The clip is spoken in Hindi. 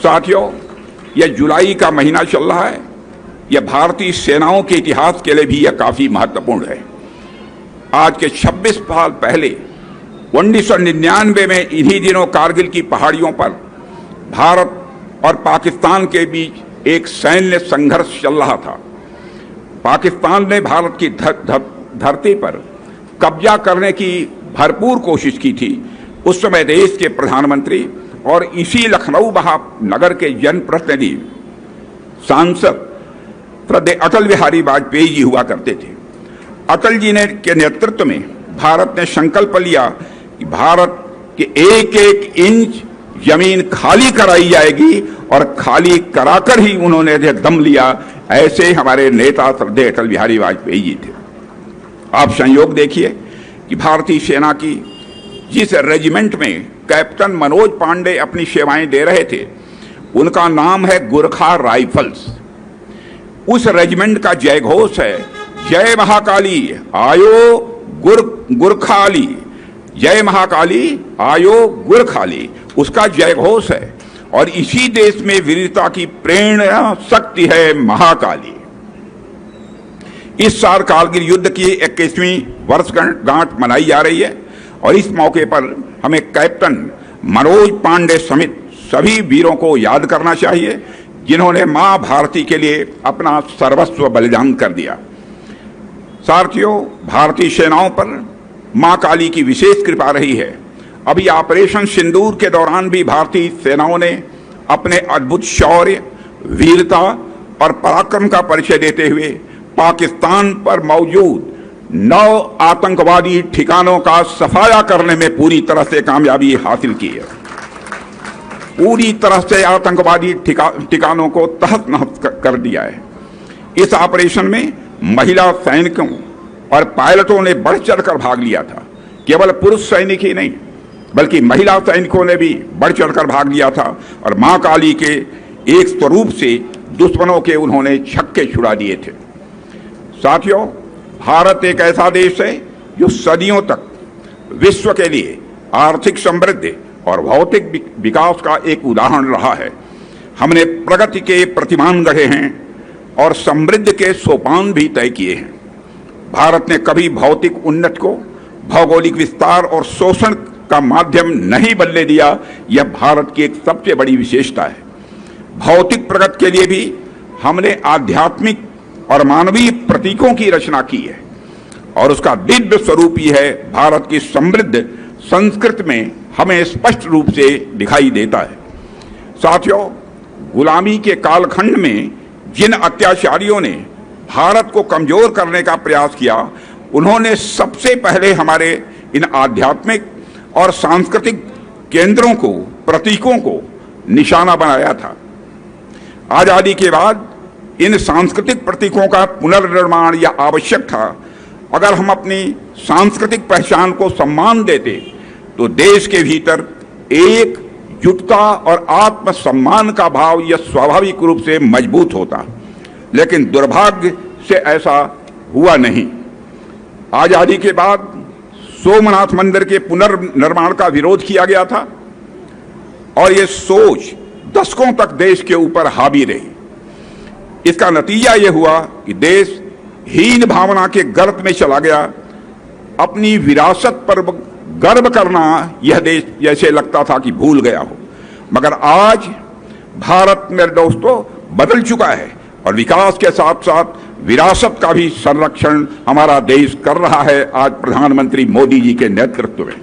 साथियों, यह जुलाई का महीना चल रहा है। यह भारतीय सेनाओं के इतिहास के लिए भी यह काफी महत्वपूर्ण है। आज के 26 साल पहले 1999 में इन्हीं दिनों कारगिल की पहाड़ियों पर भारत और पाकिस्तान के बीच एक सैन्य संघर्ष चल रहा था। पाकिस्तान ने भारत की धरती पर कब्जा करने की भरपूर कोशिश की थी। उस समय देश के प्रधानमंत्री और इसी लखनऊ महानगर के जनप्रतिनिधि सांसद श्रद्धेय अटल बिहारी वाजपेयी जी हुआ करते थे। अटल जी ने के नेतृत्व में भारत ने संकल्प लिया कि भारत के एक एक इंच जमीन खाली कराई जाएगी और खाली कराकर ही उन्होंने दम लिया। ऐसे हमारे नेता श्रद्धेय अटल बिहारी वाजपेयी जी थे। आप संयोग देखिए कि भारतीय सेना की जिस रेजिमेंट में कैप्टन मनोज पांडे अपनी सेवाएं दे रहे थे, उनका नाम है गोरखा राइफल्स। उस रेजिमेंट का जय घोष है, जय महाकाली आयो गुरखाली, जय महाकाली आयो गुरखाली, उसका जय घोष है। और इसी देश में वीरता की प्रेरणा शक्ति है महाकाली। इस साल कारगिल युद्ध की 21वीं वर्षगांठ मनाई जा रही है और इस मौके पर हमें कैप्टन मनोज पांडे समेत सभी वीरों को याद करना चाहिए, जिन्होंने मां भारती के लिए अपना सर्वस्व बलिदान कर दिया। साथियों, भारतीय सेनाओं पर मां काली की विशेष कृपा रही है। अभी ऑपरेशन सिंदूर के दौरान भी भारतीय सेनाओं ने अपने अद्भुत शौर्य, वीरता और पराक्रम का परिचय देते हुए पाकिस्तान पर मौजूद 9 आतंकवादी ठिकानों का सफाया करने में पूरी तरह से कामयाबी हासिल की है। पूरी तरह से आतंकवादी ठिकानों को तहस नहस कर दिया है। इस ऑपरेशन में महिला सैनिकों और पायलटों ने बढ़ चढ़कर भाग लिया था। केवल पुरुष सैनिक ही नहीं, बल्कि महिला सैनिकों ने भी बढ़ चढ़कर भाग लिया था और मां काली के एक स्वरूप से दुश्मनों के उन्होंने छक्के छुड़ा दिए थे। साथियों, भारत एक ऐसा देश है जो सदियों तक विश्व के लिए आर्थिक समृद्धि और भौतिक विकास का एक उदाहरण रहा है। हमने प्रगति के प्रतिमान गढ़े हैं और समृद्धि के सोपान भी तय किए हैं। भारत ने कभी भौतिक उन्नति को भौगोलिक विस्तार और शोषण का माध्यम नहीं बनने दिया। यह भारत की एक सबसे बड़ी विशेषता है। भौतिक प्रगति के लिए भी हमने आध्यात्मिक और मानवीय प्रतीकों की रचना की है और उसका दिव्य स्वरूप ही है भारत की समृद्ध संस्कृति में हमें स्पष्ट रूप से दिखाई देता है। साथियों, गुलामी के कालखंड में जिन अत्याचारियों ने भारत को कमजोर करने का प्रयास किया, उन्होंने सबसे पहले हमारे इन आध्यात्मिक और सांस्कृतिक केंद्रों को, प्रतीकों को निशाना बनाया था। आजादी के बाद इन सांस्कृतिक प्रतीकों का पुनर्निर्माण या आवश्यक था। अगर हम अपनी सांस्कृतिक पहचान को सम्मान देते तो देश के भीतर एकजुटता और आत्मसम्मान का भाव यह स्वाभाविक रूप से मजबूत होता, लेकिन दुर्भाग्य से ऐसा हुआ नहीं। आजादी के बाद सोमनाथ मंदिर के पुनर्निर्माण का विरोध किया गया था और यह सोच दशकों तक देश के ऊपर हावी रही। इसका नतीजा यह हुआ कि देश हीन भावना के गर्त में चला गया। अपनी विरासत पर गर्व करना यह देश जैसे लगता था कि भूल गया हो। मगर आज भारत, मेरे दोस्तों, बदल चुका है और विकास के साथ साथ विरासत का भी संरक्षण हमारा देश कर रहा है आज प्रधानमंत्री मोदी जी के नेतृत्व में।